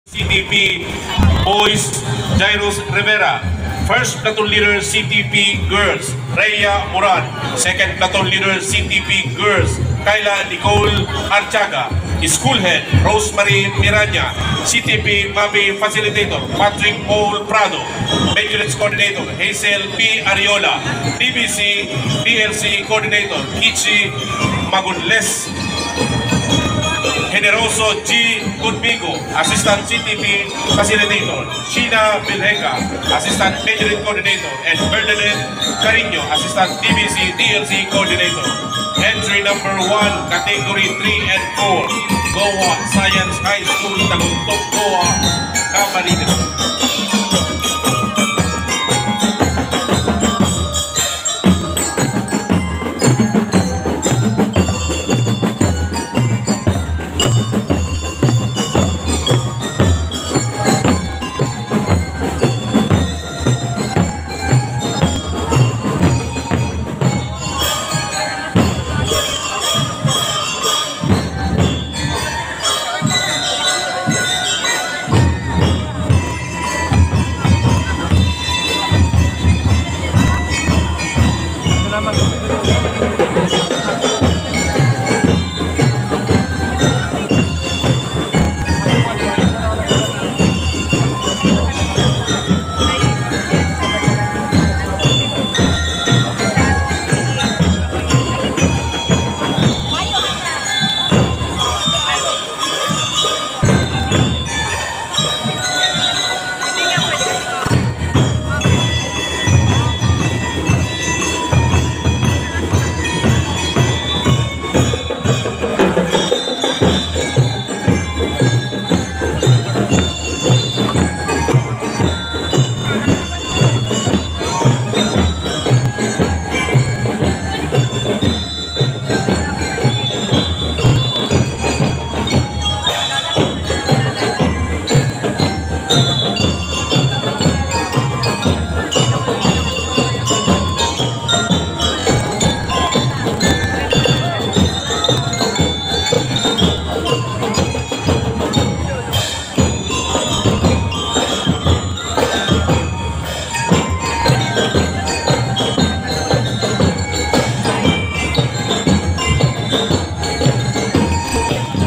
CTP Boys, Jairus Rivera. First Platoon Leader CTP Girls, Rhea Moran. Second Platoon Leader CTP Girls, Kayla Nicole Archaga. School Head, Rosemary Miranya. CTP MAPEH Facilitator, Patrick Paul Prado. Maintenance Coordinator, Hazel P. Ariola. DBC DLC Coordinator, Kichi Magunles. Generoso G. Gudbigo, Assistant CTP Facilitator, Sheena Bilhega, Assistant Majoring Coordinator, and Bernadette Carino, Assistant DBC DLC Coordinator. Entry number 1, Category 3 and 4, Goa Science High School, Taguntog, Goa, Camarines.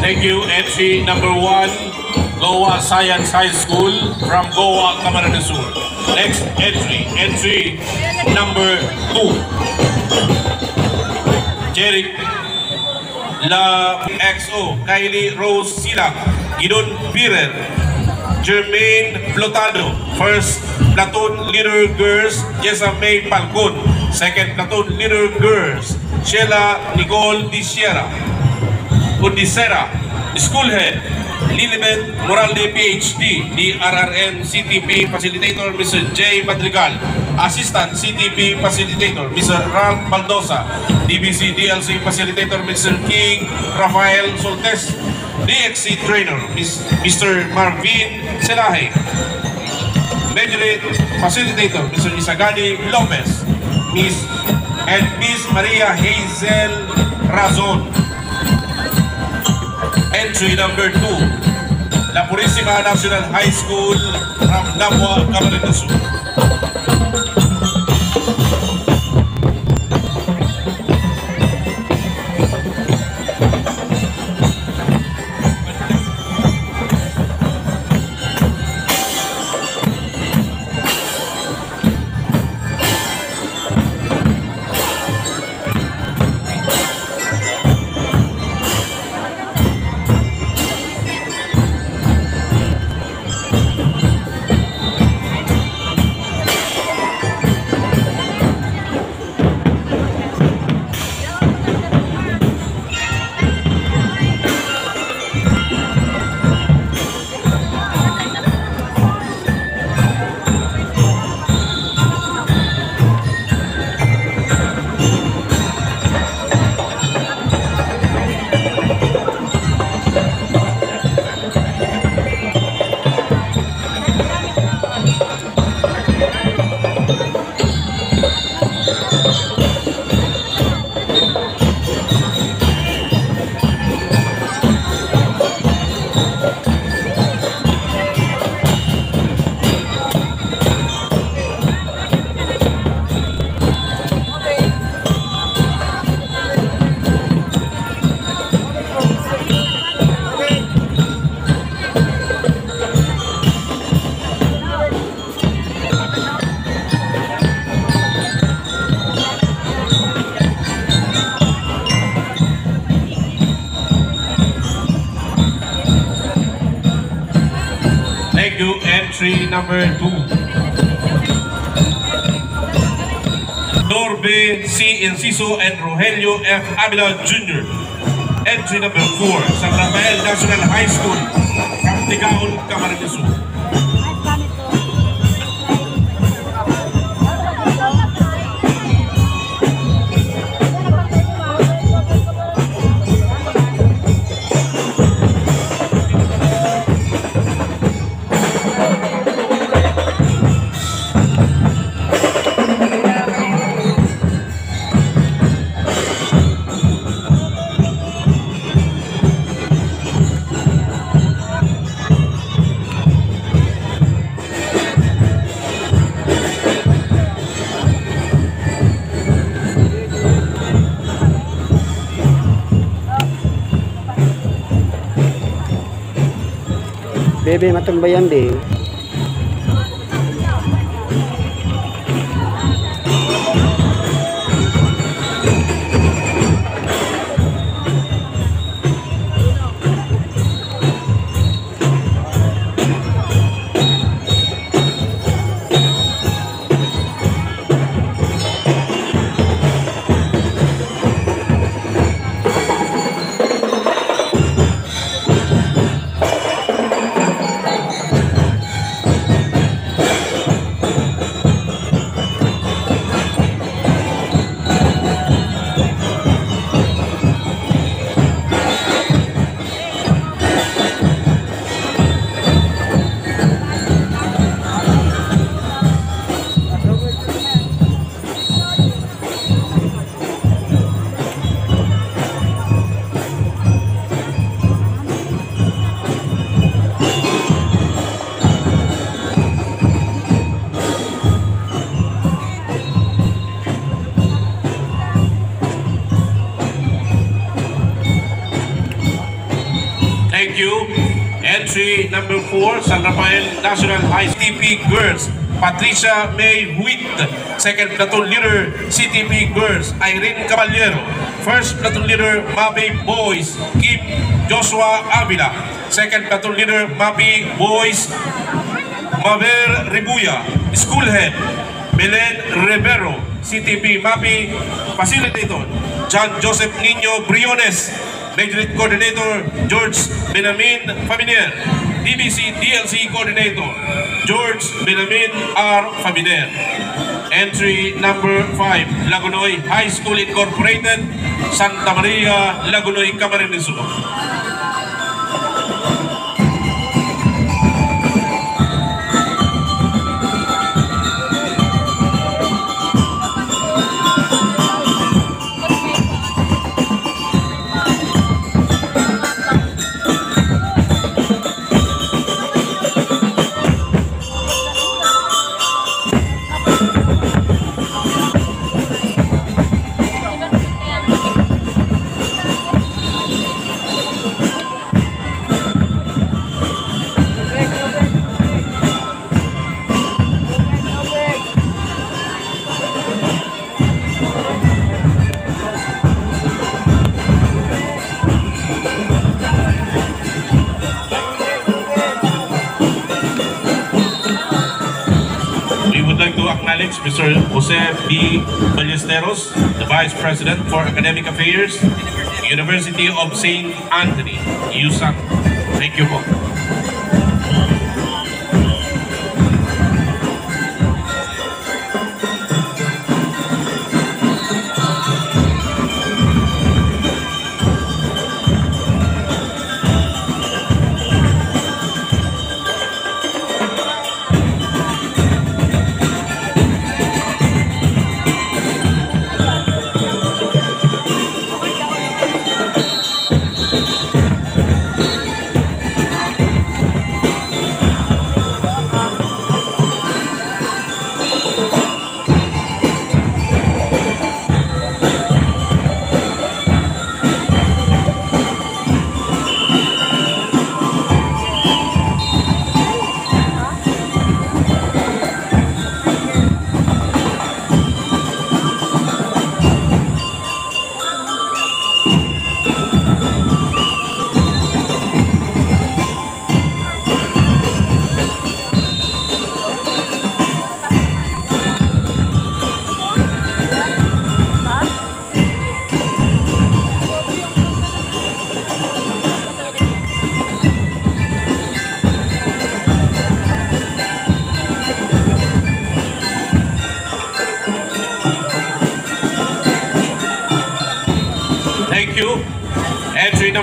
Thank you. Entry number 1, Goa Science High School from Goa, Camarines Sur. Next entry number 2, Jerry La XO, Kylie Rose Sila, Gidon Pirer, Jermaine Plotado. First Platoon Leader Girls, Jessa May Palcon. Second Platoon Leader Girls, Sheila Nicole Udisera. School Head, Lilibet Moralde PhD, DRRM CTP Facilitator, Mr. J. Madrigal. Assistant CTP Facilitator, Mr. Ralph Baldosa. DBC DLC Facilitator, Mr. King Rafael Soltes. DXC Trainer, Mr. Marvin Selahe. Majorate Facilitator, Mr. Isagani Lopez. Miss Maria Hazel Razon. Entry number 2, La Purísima National High School from Nabua, Camarines Sur. Thank you. Entry number 2. Norbe C. Enciso and Rogelio F. Avila Jr. Entry number 4. San Rafael National High School, Captigaon, Camarines Sur. Bebe, matumbayan be. Thank you. Entry number 4, San Rafael National High CTP Girls, Patricia May Huit. Second Platoon Leader, CTP Girls, Irene Caballero. First Platoon Leader, MAPEH Boys, Kim Joshua Avila. Second Platoon Leader, MAPEH Boys, Maver Ribuya. School Head, Belen Rivero. CTP MAPEH Facilitator, John Joseph Nino Briones. Major Coordinator, George Benamin Familiar. DBC DLC Coordinator, George Benamin R. Familiar. Entry number 5, Lagunoy High School Incorporated, Santa Maria, Lagunoy, Camarines Sur. Acknowledge Mr. Jose B. Ballesteros, the Vice President for Academic Affairs, University of St. Anthony, USAC. Thank you po.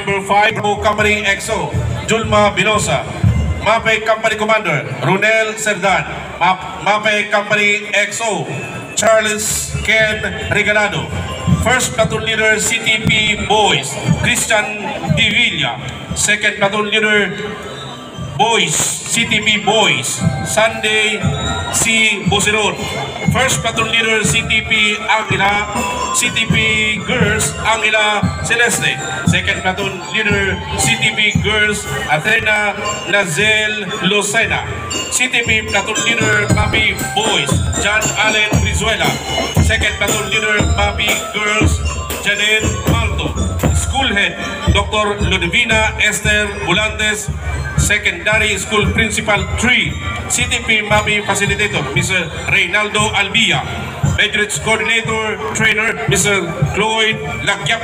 number 5, Company EXO, Julma Binosa. MAPEH Company Commander, Runel Cerdan. MAPEH Company EXO, Charles Ken Regalado. First Platoon Leader CTP Boys, Christian Divilla. Second Platoon Leader Boys, CTP Boys, Sunday C. Busiron. First Platoon Leader CTP Angela, CTP Girls Angela Celeste. Second Platoon Leader CTP Girls Athena Nazel Lucena. CTP Platoon Leader MAPEH Boys John Allen Brizuela. Second Platoon Leader MAPEH Girls Janet Malto. School Head Dr. Ludovina Esther Bulantes. Secondary School Principal 3, CTP MAPEH Facilitator, Mr. Reynaldo Albia. Majority Coordinator Trainer, Mr. Cloyd Lagyap.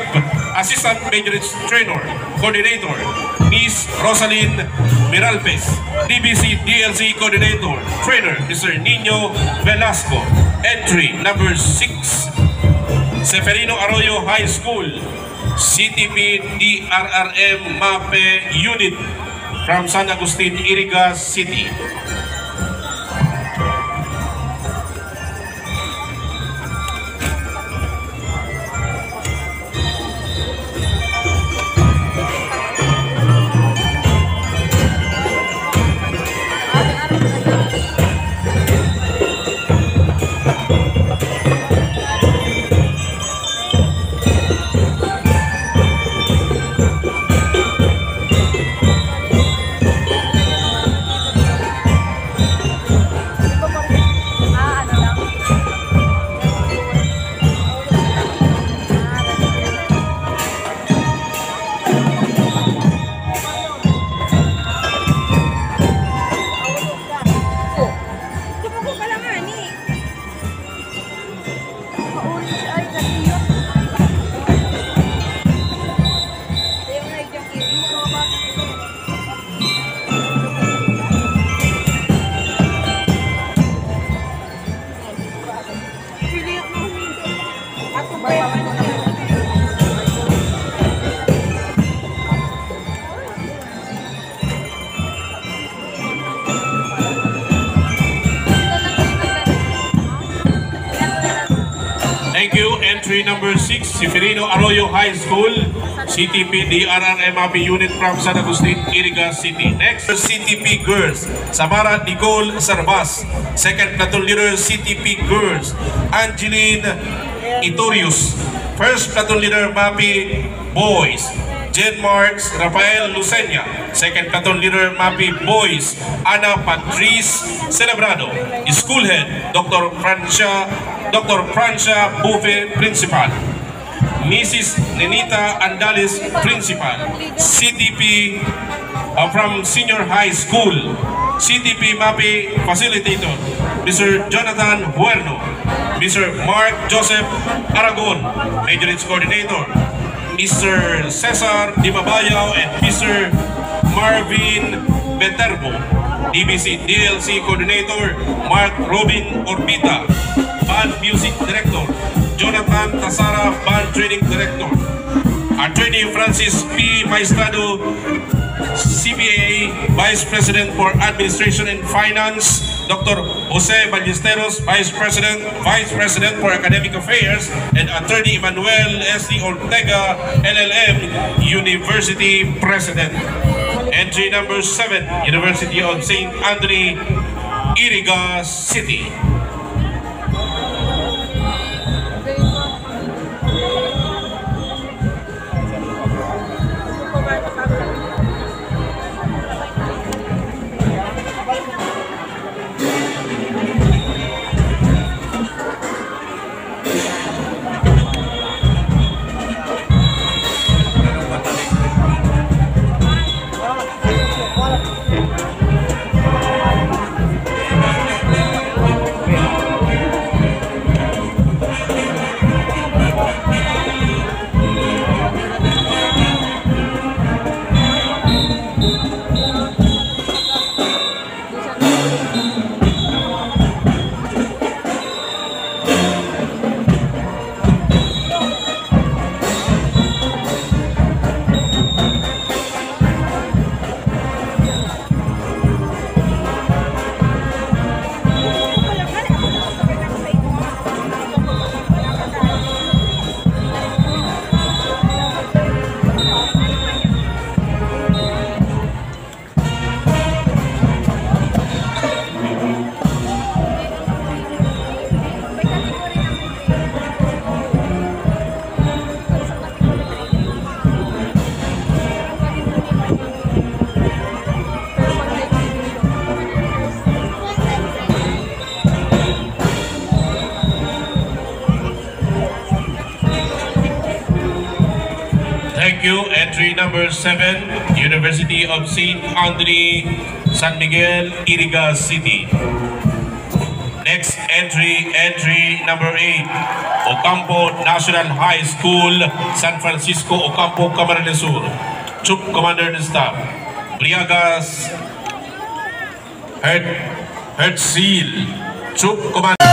Assistant Majority Trainer Coordinator, Ms. Rosalyn Miralpes. DBC DLC Coordinator Trainer, Mr. Nino Velasco. Entry number 6, Seferino Arroyo High School, CTP DRRM MAPEH Unit from San Agustin, Iriga City. Thank you. Entry number 6, Seferino Arroyo High School, CTP DRRM MAPEH Unit from San Agustin, Iriga City. Next, CTP Girls, Samara Nicole Sarvas. Second Platoon Leader CTP Girls, Angeline Itorius. First Platoon Leader MAPEH Boys, Jen Marks Rafael Lucena. Second Platoon Leader MAPEH Boys, Ana Patrice Celebrado. School Head Dr. Francia Bufe, Principal. Mrs. Nenita Andales, Principal. CTP from Senior High School, CTP MAPEH Facilitator, Mr. Jonathan Huerno. Mr. Mark Joseph Aragon, Majority Coordinator, Mr. Cesar Dimabayaw and Mr. Marvin Beterbo. DBC DLC Coordinator, Mark Robin Orbita. Band Music Director, Jonathan Tasara, Band Training Director. Attorney Francis P. Maestrado, CBA Vice President for Administration and Finance. Dr. Jose Ballesteros, Vice President for Academic Affairs. And Attorney Emmanuel S.D. Ortega, LLM, University President. Entry number 7, University of St. Anthony, Iriga City. Thank you. Entry number 7, University of St. Anthony, San Miguel, Iriga City. Next entry number 8, Ocampo National High School, San Francisco, Ocampo, Camarines Sur. Troop Commander and Staff, Briagas Hertzil. Troop Commander.